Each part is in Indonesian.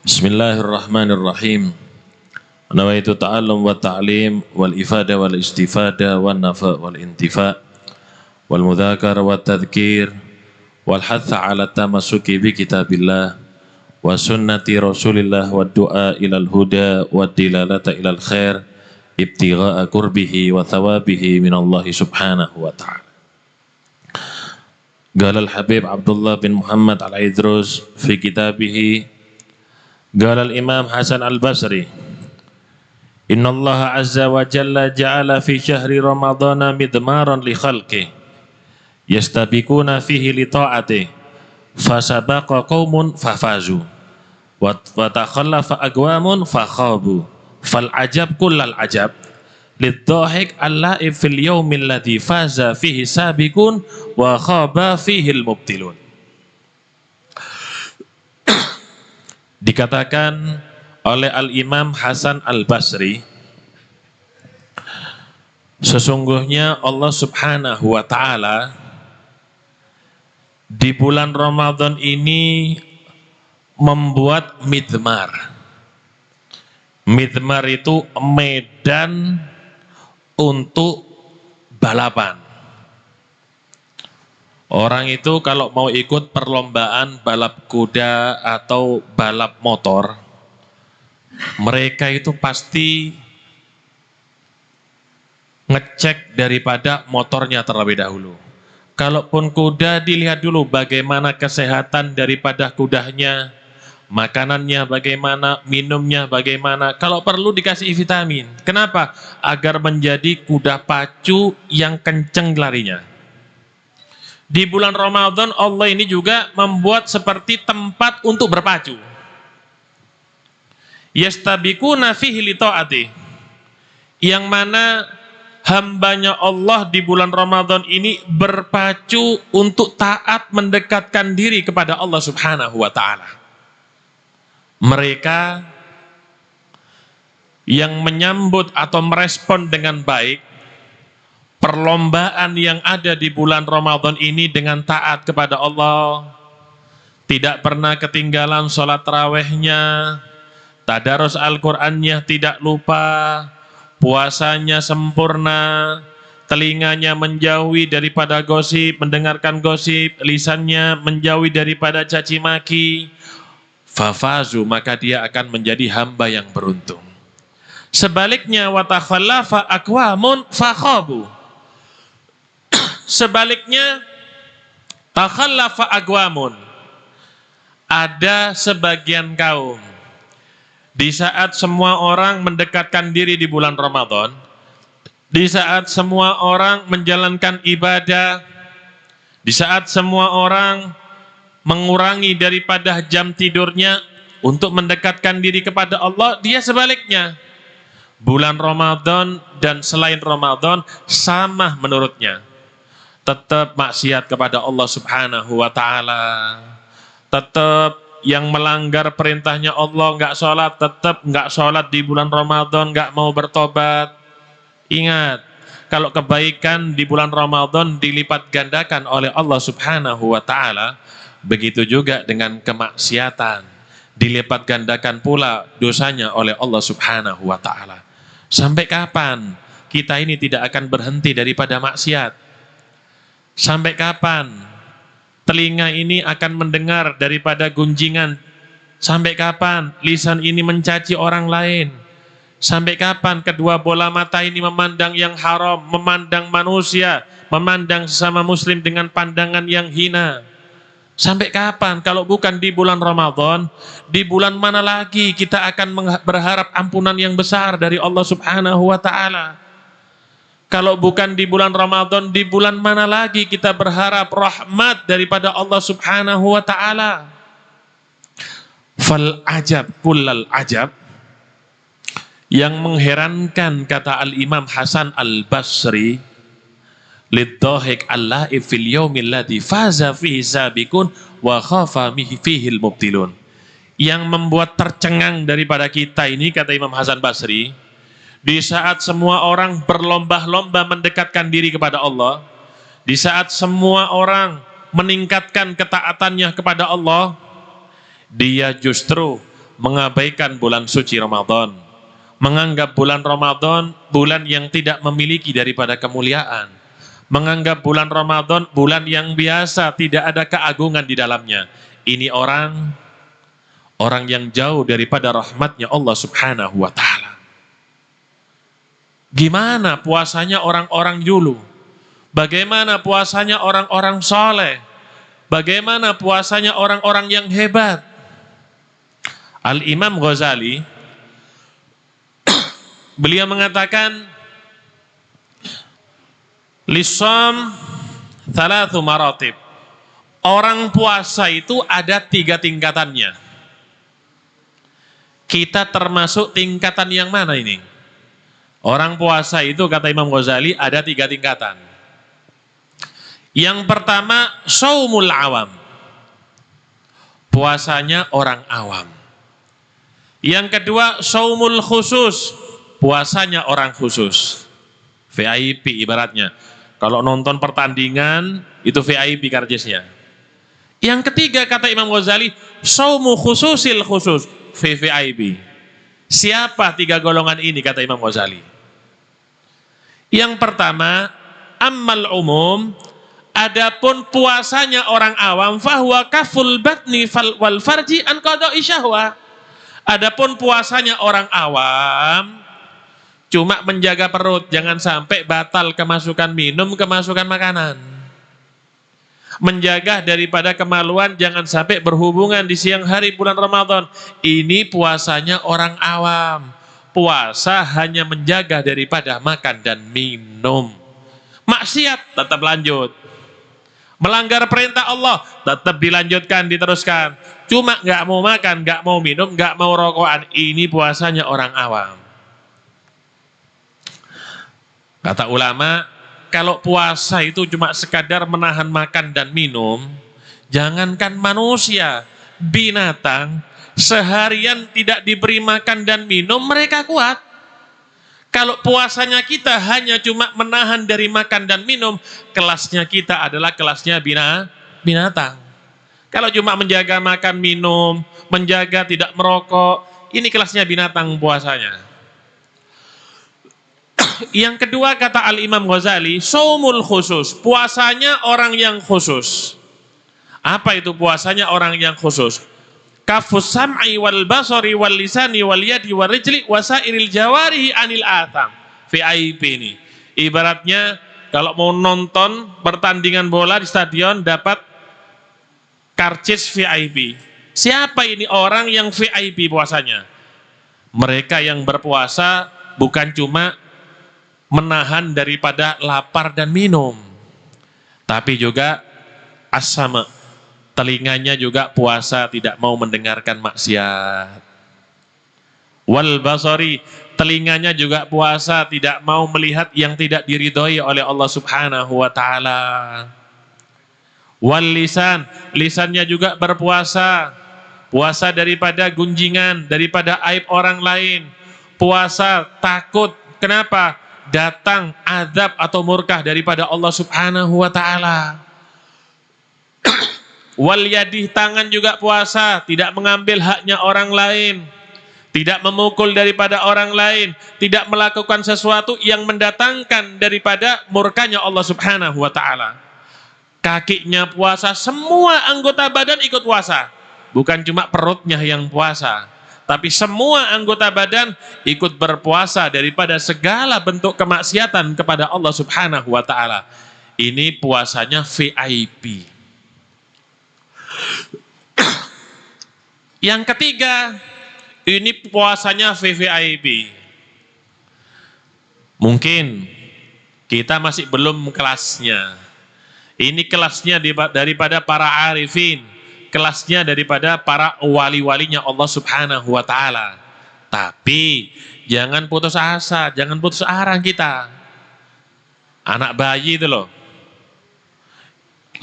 Bismillahirrahmanirrahim. Nawaitu ta'allum wa ta'lim wal ifada wal istifada wal nafa wal intifa wal mudhakara wa tadhkir wal hatha ala tamassuki bi kitabillah wa sunnati rasulillah wa du'a ilal huda wa dilalata ilal khair ibtigha'a qurbihi wa thawabihi minallahi subhanahu wa ta'ala. Qala al-Habib Abdullah bin Muhammad al-Idrus fi kitabihi qala al-Imam Hasan al-Basri Inna Allah azza wa jalla ja'ala fi syahri ramadhana midmaran li khalqi yastabikuna fihi li ta'ati fasabaqa qaumun fafazu wa takhallafa aqwamun fakhabu fal ajab kullal ajab lidhahik alla'i fil yaumil ladzi faza fihi sabiqun wa khaba fihi al-mubtilun. Dikatakan oleh Al-Imam Hasan Al-Basri, sesungguhnya Allah subhanahu wa ta'ala di bulan Ramadan ini membuat midmar. Midmar itu medan untuk balapan. Orang itu kalau mau ikut perlombaan balap kuda atau balap motor, mereka itu pasti ngecek daripada motornya terlebih dahulu. Kalaupun kuda, dilihat dulu bagaimana kesehatan daripada kudanya, makanannya bagaimana, minumnya bagaimana. Kalau perlu dikasih vitamin. Kenapa? Agar menjadi kuda pacu yang kenceng larinya. Di bulan Ramadan Allah ini juga membuat seperti tempat untuk berpacu. Yastabikuna fihi li ta'ati, yang mana hambanya Allah di bulan Ramadan ini berpacu untuk taat mendekatkan diri kepada Allah subhanahu wa ta'ala. Mereka yang menyambut atau merespon dengan baik perlombaan yang ada di bulan Ramadan ini dengan taat kepada Allah, tidak pernah ketinggalan sholat tarawihnya, tadarus Al-Qur'annya tidak lupa, puasanya sempurna, telinganya menjauhi daripada gosip, mendengarkan gosip, lisannya menjauhi daripada caci maki, fafazu, maka dia akan menjadi hamba yang beruntung. Sebaliknya wa takhallafa aqwamun fakhabu, sebaliknya takhallafa aqwamun, ada sebagian kaum di saat semua orang mendekatkan diri di bulan Ramadan, di saat semua orang menjalankan ibadah, di saat semua orang mengurangi daripada jam tidurnya untuk mendekatkan diri kepada Allah, dia sebaliknya. Bulan Ramadan dan selain Ramadan sama menurutnya. Tetap maksiat kepada Allah subhanahu wa ta'ala. Tetap yang melanggar perintahnya Allah, nggak sholat, tetap nggak sholat di bulan Ramadan, nggak mau bertobat. Ingat, kalau kebaikan di bulan Ramadan dilipat gandakan oleh Allah subhanahu wa ta'ala, begitu juga dengan kemaksiatan dilipat gandakan pula dosanya oleh Allah subhanahu wa ta'ala. Sampai kapan kita ini tidak akan berhenti daripada maksiat? Sampai kapan telinga ini akan mendengar daripada gunjingan? Sampai kapan lisan ini mencaci orang lain? Sampai kapan kedua bola mata ini memandang yang haram, memandang manusia, memandang sesama muslim dengan pandangan yang hina? Sampai kapan? Kalau bukan di bulan Ramadan, di bulan mana lagi kita akan berharap ampunan yang besar dari Allah subhanahu wa ta'ala? Kalau bukan di bulan Ramadan, di bulan mana lagi kita berharap rahmat daripada Allah subhanahu wa ta'ala? Fal ajab kullal ajab, yang mengherankan, kata Al-Imam Hasan Al-Basri, lidhahik allahi fil yaumil ladzi faza fihi sabiqun wa khafa fihi al-mubtilun, yang membuat tercengang daripada kita ini, kata Imam Hasan Basri, di saat semua orang berlomba-lomba mendekatkan diri kepada Allah, di saat semua orang meningkatkan ketaatannya kepada Allah, dia justru mengabaikan bulan suci Ramadan, menganggap bulan Ramadan bulan yang tidak memiliki daripada kemuliaan, menganggap bulan Ramadan bulan yang biasa, tidak ada keagungan di dalamnya. Ini orang yang jauh daripada rahmatnya Allah Subhanahu wa ta'ala. Gimana puasanya orang-orang dulu? Bagaimana puasanya orang-orang soleh? Bagaimana puasanya orang-orang yang hebat? Al-Imam Ghazali beliau mengatakan, Lisam thalathu maratib. Orang puasa itu ada 3 tingkatannya. Kita termasuk tingkatan yang mana ini? Orang puasa itu kata Imam Ghazali ada 3 tingkatan. Yang pertama, shaumul awam. Puasanya orang awam. Yang kedua, shaumul khusus. Puasanya orang khusus. VIP ibaratnya. Kalau nonton pertandingan, itu VIP karcisnya. Yang ketiga kata Imam Ghazali, shaumu khususil khusus. VVIP. Siapa 3 golongan ini kata Imam Ghazali? Yang pertama, ammal umum, adapun puasanya orang awam, fahuwa kaful batni wal farji an qada'i syahwa. Adapun puasanya orang awam, cuma menjaga perut, jangan sampai batal kemasukan minum, kemasukan makanan. Menjaga daripada kemaluan, jangan sampai berhubungan di siang hari bulan Ramadan. Ini puasanya orang awam. Puasa hanya menjaga daripada makan dan minum. Maksiat tetap lanjut. Melanggar perintah Allah tetap dilanjutkan, diteruskan. Cuma nggak mau makan, nggak mau minum, nggak mau rokokan. Ini puasanya orang awam. Kata ulama, kalau puasa itu cuma sekadar menahan makan dan minum, jangankan manusia, binatang seharian tidak diberi makan dan minum mereka kuat. Kalau puasanya kita hanya cuma menahan dari makan dan minum, kelasnya kita adalah kelasnya binatang. Kalau cuma menjaga makan minum, menjaga tidak merokok, ini kelasnya binatang puasanya. Yang kedua kata Al-Imam Ghazali, shaumul khusus, puasanya orang yang khusus. Apa itu puasanya orang yang khusus? Kafus sam'i wal basari wal lisani wal yadi wal rijli wasairil jawarihi anil atham. VIP ini. Ibaratnya kalau mau nonton pertandingan bola di stadion dapat karcis VIP. Siapa ini orang yang VIP puasanya? Mereka yang berpuasa bukan cuma menahan daripada lapar dan minum, tapi juga as-sama, telinganya juga puasa tidak mau mendengarkan maksiat. Wal basari, telinganya juga puasa tidak mau melihat yang tidak diridhoi oleh Allah Subhanahu wa taala. Wal lisan, lisannya juga berpuasa, puasa daripada gunjingan, daripada aib orang lain. Puasa takut, kenapa? Datang azab atau murkah daripada Allah Subhanahu wa taala. Wal yadih, tangan juga puasa, tidak mengambil haknya orang lain, tidak memukul daripada orang lain, tidak melakukan sesuatu yang mendatangkan daripada murkanya Allah Subhanahu wa taala. Kakinya puasa, semua anggota badan ikut puasa. Bukan cuma perutnya yang puasa, tapi semua anggota badan ikut berpuasa daripada segala bentuk kemaksiatan kepada Allah Subhanahu wa taala. Ini puasanya VIP. Yang ketiga, ini puasanya VVIP. Mungkin kita masih belum kelasnya. Ini kelasnya daripada para arifin, kelasnya daripada para wali-walinya Allah Subhanahu wa taala. Tapi jangan putus asa, jangan putus arang kita. Anak bayi itu loh,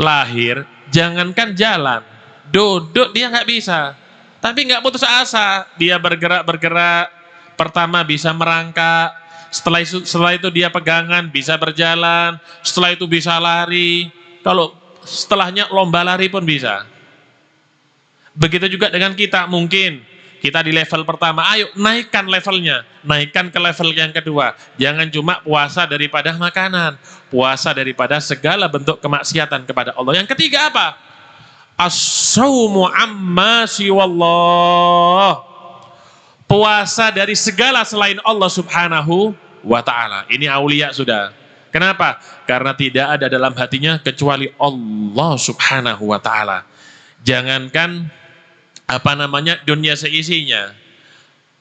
lahir, jangankan jalan, duduk dia nggak bisa. Tapi nggak putus asa, dia bergerak, pertama bisa merangkak, setelah itu dia pegangan, bisa berjalan, setelah itu bisa lari, kalau setelahnya lomba lari pun bisa. Begitu juga dengan kita, mungkin kita di level pertama, ayo naikkan levelnya, naikkan ke level yang kedua. Jangan cuma puasa daripada makanan, puasa daripada segala bentuk kemaksiatan kepada Allah. Yang ketiga apa? As-saumu amma siwallah. Puasa dari segala selain Allah subhanahu wa ta'ala. Ini aulia sudah. Kenapa? Karena tidak ada dalam hatinya kecuali Allah subhanahu wa ta'ala. Jangankan dunia seisinya,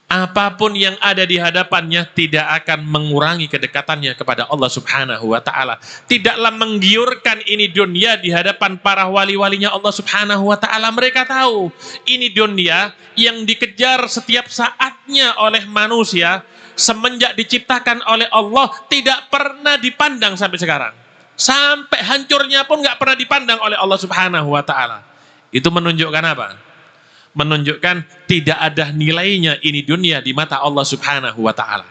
apapun yang ada di hadapannya tidak akan mengurangi kedekatannya kepada Allah subhanahu wa ta'ala. Tidaklah menggiurkan ini dunia di hadapan para wali-walinya Allah subhanahu wa ta'ala. Mereka tahu ini dunia yang dikejar setiap saatnya oleh manusia semenjak diciptakan oleh Allah, tidak pernah dipandang sampai sekarang. Sampai hancurnya pun gak pernah dipandang oleh Allah subhanahu wa ta'ala. Itu menunjukkan apa? Menunjukkan tidak ada nilainya ini dunia di mata Allah subhanahu wa ta'ala.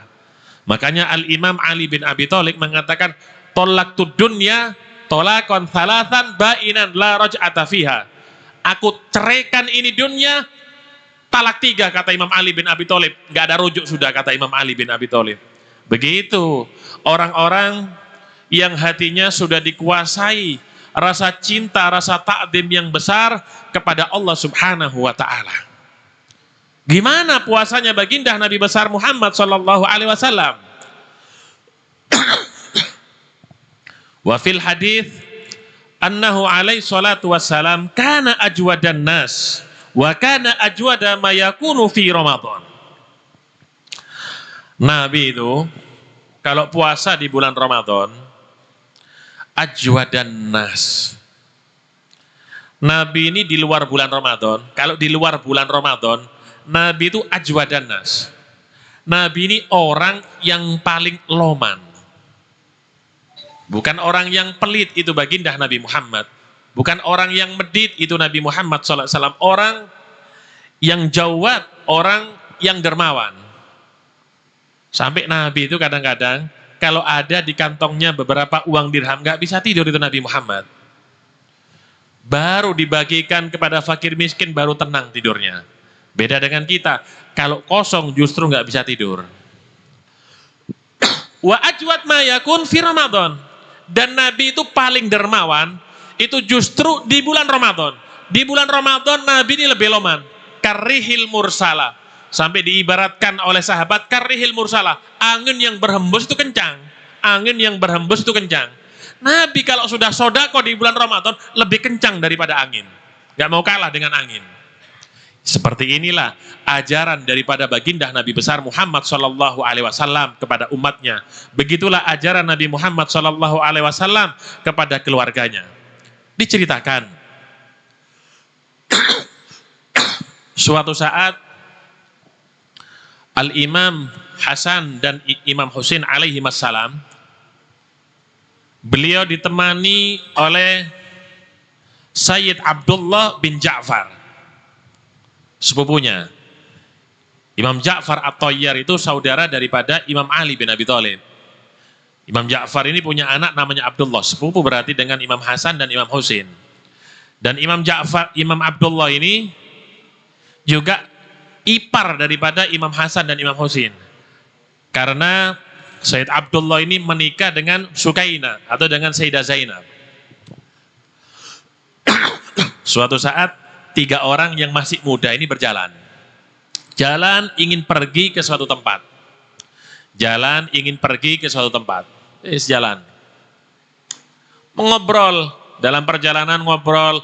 Makanya Al-Imam Ali bin Abi Thalib mengatakan, tolaktu dunya tolakon thalathan ba'inan la raj'ata fiha. Aku ceraikan ini dunia talak 3, kata Imam Ali bin Abi Thalib. Gak ada rujuk sudah, kata Imam Ali bin Abi Thalib. Begitu orang-orang yang hatinya sudah dikuasai rasa cinta, rasa ta'zim yang besar kepada Allah subhanahu wa ta'ala. Gimana puasanya baginda Nabi besar Muhammad sallallahu alaihi wasallam? Wa fil hadits annahu alaihi salatu wassalam kana ajwadan nas wa kana ajwada ma yakunu fi Ramadan. Nabi itu kalau puasa di bulan Ramadan ajwadan nas. Nabi ini di luar bulan Ramadan, kalau di luar bulan Ramadan, Nabi itu ajwadan nas. Nabi ini orang yang paling loman. Bukan orang yang pelit, itu baginda Nabi Muhammad. Bukan orang yang medit, itu Nabi Muhammad SAW. Orang yang jawad, orang yang dermawan. Sampai Nabi itu kadang-kadang kalau ada di kantongnya beberapa uang dirham, nggak bisa tidur itu Nabi Muhammad. Baru dibagikan kepada fakir miskin, baru tenang tidurnya. Beda dengan kita, kalau kosong justru nggak bisa tidur. Wa ajwad ma yakun fi Ramadan. Dan Nabi itu paling dermawan, itu justru di bulan Ramadan. Di bulan Ramadan Nabi ini lebih loman. Karihil mursala. Sampai diibaratkan oleh sahabat karihil mursalah, angin yang berhembus itu kencang. Angin yang berhembus itu kencang. Nabi kalau sudah sodako di bulan Ramadan lebih kencang daripada angin. Gak mau kalah dengan angin. Seperti inilah ajaran daripada baginda Nabi besar Muhammad sallallahu alaihi wasallam kepada umatnya. Begitulah ajaran Nabi Muhammad sallallahu alaihi wasallam kepada keluarganya. Diceritakan suatu saat Al-Imam Hasan dan Imam Husain alaihi wassalam, beliau ditemani oleh Sayyid Abdullah bin Ja'far, sepupunya. Imam Ja'far At-Thayyar itu saudara daripada Imam Ali bin Abi Thalib. Imam Ja'far ini punya anak namanya Abdullah, sepupu berarti dengan Imam Hasan dan Imam Husain. Dan Imam Abdullah ini juga ipar daripada Imam Hasan dan Imam Husain. Karena Sayyid Abdullah ini menikah dengan Sukaina atau dengan Sayyidah Zainab. Suatu saat 3 orang yang masih muda ini berjalan. Jalan ingin pergi ke suatu tempat. Jalan ingin pergi ke suatu tempat. Jalan. Mengobrol, dalam perjalanan ngobrol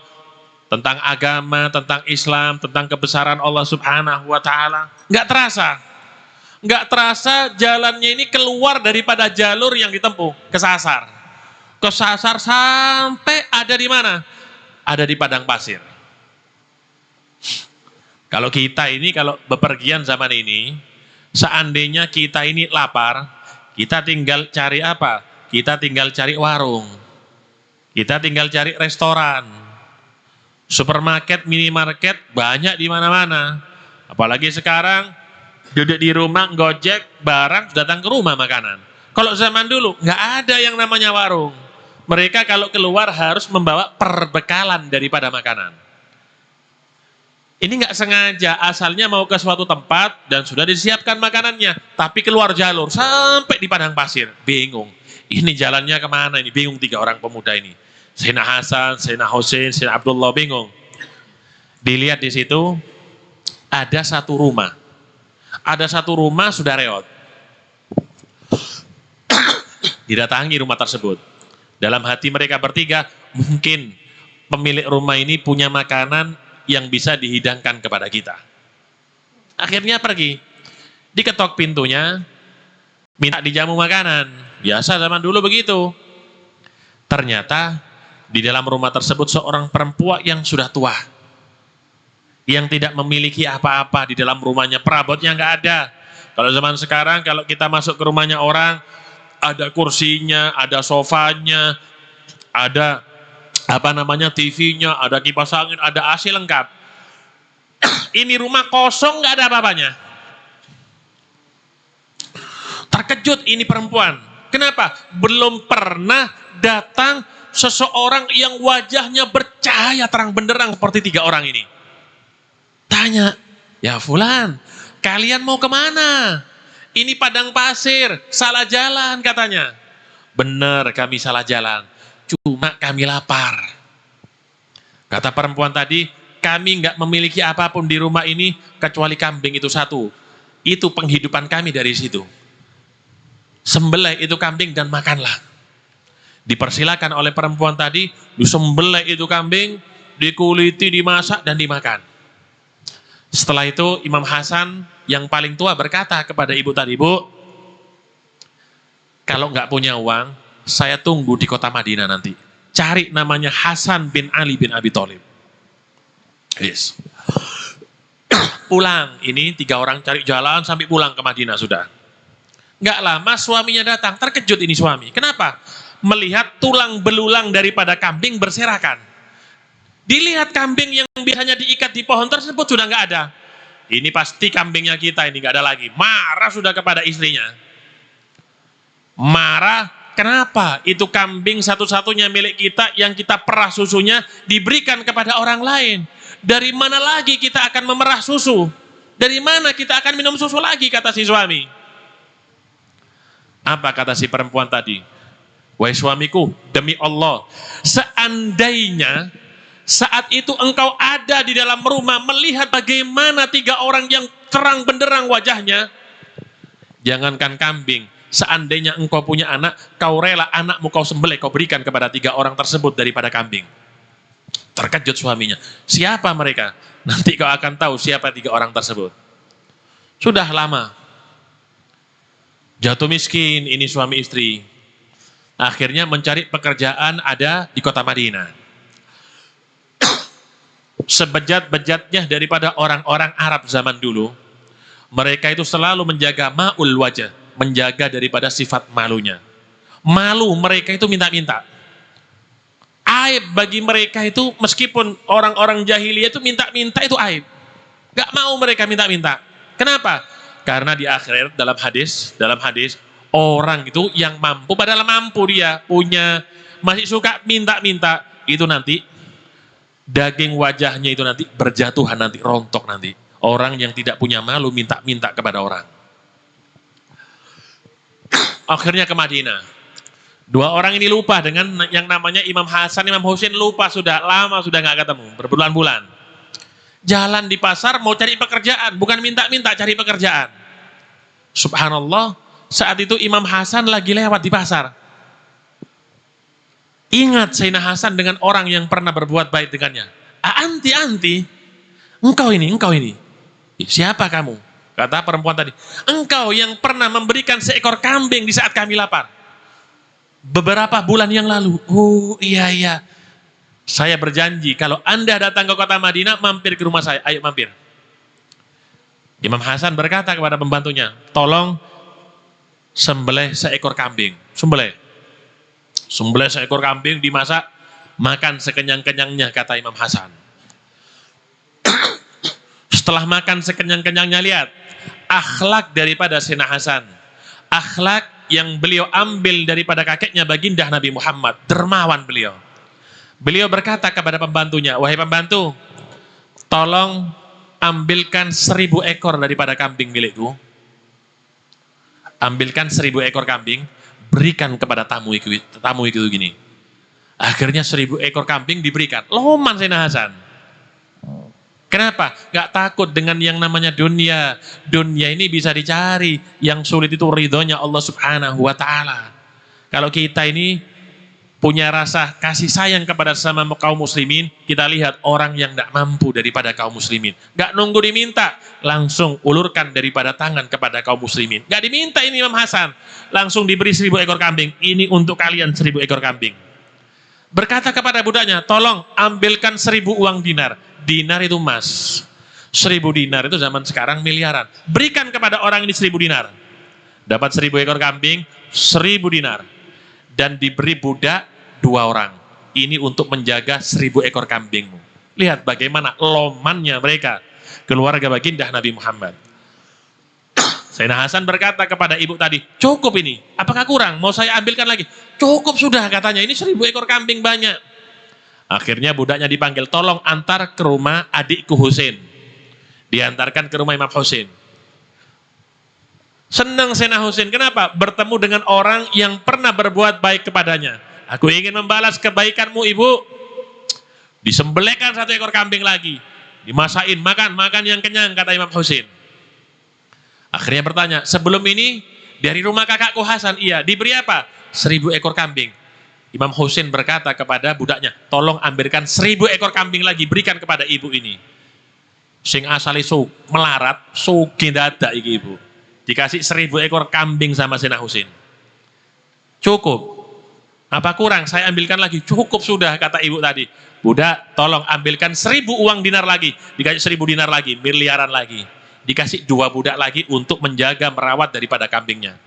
tentang agama, tentang Islam, tentang kebesaran Allah subhanahu wa ta'ala. Nggak terasa jalannya ini keluar daripada jalur yang ditempuh, kesasar sampai ada di mana? Ada di padang pasir. Kalau kita ini, kalau bepergian zaman ini, seandainya kita ini lapar, kita tinggal cari apa? Kita tinggal cari warung, kita tinggal cari restoran. Supermarket, minimarket banyak di mana-mana. Apalagi sekarang duduk di rumah Gojek, barang datang ke rumah makanan. Kalau zaman dulu nggak ada yang namanya warung. Mereka kalau keluar harus membawa perbekalan daripada makanan. Ini nggak sengaja, asalnya mau ke suatu tempat dan sudah disiapkan makanannya, tapi keluar jalur sampai di padang pasir, bingung. Ini jalannya kemana ini? Bingung tiga orang pemuda ini. Sayyidina Hasan, Sayyidina Husain, Sayyidina Abdullah bingung. Dilihat di situ ada satu rumah. Ada satu rumah sudah reot. Didatangi rumah tersebut. Dalam hati mereka bertiga, mungkin pemilik rumah ini punya makanan yang bisa dihidangkan kepada kita. Akhirnya pergi, diketok pintunya, minta dijamu makanan. Biasa zaman dulu begitu. Ternyata di dalam rumah tersebut seorang perempuan yang sudah tua, yang tidak memiliki apa-apa di dalam rumahnya, perabotnya nggak ada. Kalau zaman sekarang, kalau kita masuk ke rumahnya orang, ada kursinya, ada sofanya, ada TV-nya, ada kipas angin, ada AC lengkap. Ini rumah kosong, nggak ada apa-apanya. Terkejut ini perempuan. Kenapa? Belum pernah datang seseorang yang wajahnya bercahaya terang benderang seperti tiga orang ini. Tanya, ya fulan, kalian mau kemana? Ini padang pasir, salah jalan katanya. Benar, kami salah jalan. Cuma kami lapar. Kata perempuan tadi, kami nggak memiliki apapun di rumah ini kecuali kambing itu satu. Itu penghidupan kami dari situ. Sembelih itu kambing dan makanlah. Dipersilakan oleh perempuan tadi, disembelih itu kambing, dikuliti, dimasak dan dimakan. Setelah itu Imam Hasan yang paling tua berkata kepada ibu tadi, "Bu, kalau nggak punya uang, saya tunggu di kota Madinah nanti. Cari namanya Hasan bin Ali bin Abi Thalib." Yes. Pulang, ini tiga orang cari jalan sampai pulang ke Madinah sudah. Nggak lama suaminya datang, terkejut ini suami. Kenapa? Melihat tulang belulang daripada kambing berserakan. Dilihat kambing yang biasanya diikat di pohon tersebut sudah nggak ada. Ini pasti kambingnya kita, ini nggak ada lagi. Marah sudah kepada istrinya. Marah. Kenapa? Itu kambing satu-satunya milik kita yang kita perah susunya diberikan kepada orang lain. Dari mana lagi kita akan memerah susu? Dari mana kita akan minum susu lagi, kata si suami. Apa kata si perempuan tadi? Wahai suamiku, demi Allah, seandainya saat itu engkau ada di dalam rumah melihat bagaimana tiga orang yang terang benderang wajahnya, jangankan kambing, seandainya engkau punya anak, kau rela anakmu kau sembelih, kau berikan kepada tiga orang tersebut daripada kambing. Terkejut suaminya. Siapa mereka? Nanti kau akan tahu siapa tiga orang tersebut. Sudah lama. Jatuh miskin ini suami istri. Akhirnya mencari pekerjaan ada di kota Madinah. Sebejat-bejatnya daripada orang-orang Arab zaman dulu, mereka itu selalu menjaga ma'ul wajah, menjaga daripada sifat malunya. Malu mereka itu minta-minta. Aib bagi mereka itu, meskipun orang-orang jahiliyah itu minta-minta itu aib. Gak mau mereka minta-minta. Kenapa? Karena di akhirat dalam hadis orang itu yang mampu, padahal mampu dia punya, masih suka minta-minta, itu nanti daging wajahnya itu nanti berjatuhan, nanti rontok nanti. Orang yang tidak punya malu minta-minta kepada orang. Akhirnya ke Madinah. Dua orang ini lupa dengan yang namanya Imam Hasan, Imam Husain, lupa sudah lama, sudah nggak ketemu, berbulan-bulan. Jalan di pasar mau cari pekerjaan, bukan minta-minta, cari pekerjaan. Subhanallah, saat itu Imam Hasan lagi lewat di pasar. Ingat Sayyidina Hasan dengan orang yang pernah berbuat baik dengannya. Anti, engkau ini. Siapa kamu? Kata perempuan tadi, engkau yang pernah memberikan seekor kambing di saat kami lapar. Beberapa bulan yang lalu. Oh iya. Saya berjanji kalau Anda datang ke kota Madinah, mampir ke rumah saya. Ayo mampir. Imam Hasan berkata kepada pembantunya, tolong sembelih seekor kambing. Sembelih seekor kambing, dimasak, makan sekenyang-kenyangnya, kata Imam Hasan. Setelah makan sekenyang-kenyangnya, lihat akhlak daripada Sayyidina Hasan. Akhlak yang beliau ambil daripada kakeknya baginda Nabi Muhammad, dermawan beliau. Beliau berkata kepada pembantunya, wahai pembantu, tolong ambilkan 1000 ekor daripada kambing milikku. Ambilkan 1000 ekor kambing, berikan kepada tamu itu gini. Akhirnya 1000 ekor kambing diberikan. Loman Sayyidina Hasan. Kenapa? Gak takut dengan yang namanya dunia. Dunia ini bisa dicari. Yang sulit itu ridhonya Allah Subhanahu wa ta'ala. Kalau kita ini punya rasa kasih sayang kepada sesama kaum muslimin, kita lihat orang yang gak mampu daripada kaum muslimin. Gak nunggu diminta, langsung ulurkan daripada tangan kepada kaum muslimin. Gak diminta ini Imam Hasan, langsung diberi 1000 ekor kambing. Ini untuk kalian 1000 ekor kambing. Berkata kepada budaknya, tolong ambilkan 1000 uang dinar. Dinar itu emas. 1000 dinar itu zaman sekarang miliaran. Berikan kepada orang ini 1000 dinar. Dapat 1000 ekor kambing, 1000 dinar. Dan diberi budak 2 orang. Ini untuk menjaga 1000 ekor kambingmu. Lihat bagaimana lomannya mereka. Keluarga baginda Nabi Muhammad. Sayyidina Hasan berkata kepada ibu tadi, cukup ini. Apakah kurang? Mau saya ambilkan lagi? Cukup sudah katanya. Ini 1000 ekor kambing banyak. Akhirnya budaknya dipanggil, tolong antar ke rumah adikku Husain. Diantarkan ke rumah Imam Husain. Senang Sayyidina Husain, kenapa? Bertemu dengan orang yang pernah berbuat baik kepadanya. Aku ingin membalas kebaikanmu ibu. Disembelihkan 1 ekor kambing lagi. Dimasain, makan yang kenyang, kata Imam Husain. Akhirnya bertanya, sebelum ini dari rumah kakakku Hasan, iya, diberi apa? 1000 ekor kambing. Imam Husain berkata kepada budaknya, tolong ambilkan 1000 ekor kambing lagi, berikan kepada ibu ini. Sing asali melarat, sugih dadak iki ibu. Dikasih 1000 ekor kambing sama Sayyidina Husain. Cukup. Apa kurang? Saya ambilkan lagi. Cukup sudah, kata ibu tadi. Budak, tolong ambilkan 1000 uang dinar lagi. Dikasih 1000 dinar lagi, miliaran lagi. Dikasih 2 budak lagi untuk menjaga, merawat daripada kambingnya.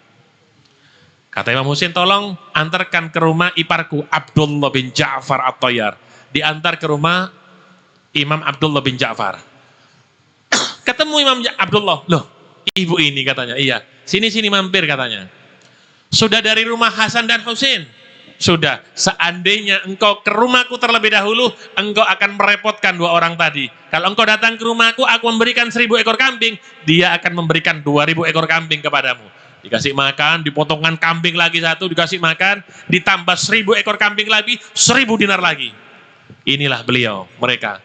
Kata Imam Husain, tolong antarkan ke rumah iparku Abdullah bin Ja'far At-Tayyar. Diantar ke rumah Imam Abdullah bin Ja'far. Ketemu Imam Abdullah, loh ibu ini katanya, iya. Sini mampir katanya. Sudah dari rumah Hasan dan Husain? Sudah. Seandainya engkau ke rumahku terlebih dahulu, engkau akan merepotkan 2 orang tadi. Kalau engkau datang ke rumahku, aku memberikan 1000 ekor kambing, dia akan memberikan 2000 ekor kambing kepadamu. Dikasih makan, dipotongkan kambing lagi 1, dikasih makan, ditambah 1000 ekor kambing lagi, 1000 dinar lagi. Inilah beliau, mereka.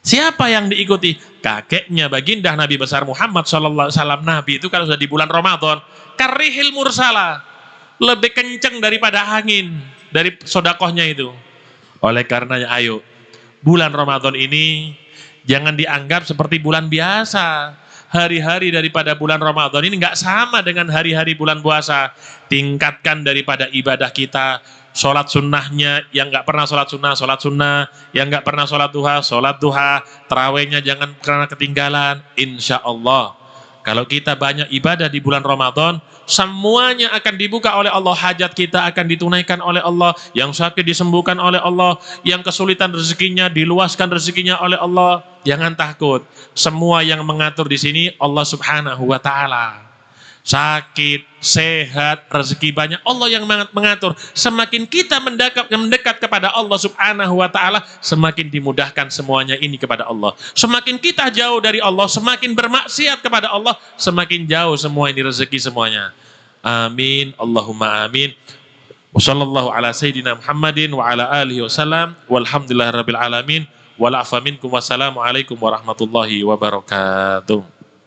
Siapa yang diikuti? Kakeknya baginda Nabi besar Muhammad SAW. Nabi itu kalau sudah di bulan Ramadan, karihil mursala, lebih kenceng daripada angin, dari sodakohnya itu. Oleh karenanya ayo, bulan Ramadan ini jangan dianggap seperti bulan biasa. Hari-hari daripada bulan Ramadan ini nggak sama dengan hari-hari bulan puasa. Tingkatkan daripada ibadah kita. Sholat sunnahnya, yang nggak pernah sholat sunnah. Yang nggak pernah sholat duha. Tarawihnya jangan karena ketinggalan. Insya Allah, kalau kita banyak ibadah di bulan Ramadan, semuanya akan dibuka oleh Allah. Hajat kita akan ditunaikan oleh Allah. Yang sakit disembuhkan oleh Allah. Yang kesulitan rezekinya diluaskan rezekinya oleh Allah. Jangan takut. Semua yang mengatur di sini Allah Subhanahu wa ta'ala. Sakit, sehat, rezeki banyak, Allah yang mengatur. Semakin kita mendekat kepada Allah Subhanahu wa ta'ala, semakin dimudahkan semuanya ini kepada Allah. Semakin kita jauh dari Allah, semakin bermaksiat kepada Allah, semakin jauh semua ini rezeki semuanya. Amin, Allahumma amin. Wassallallahu ala sayyidina Muhammadin wa ala alihi wasallam. Walhamdulillahirabbil alamin. Wal afa minkum. Wassalamualaikum warahmatullahi wabarakatuh.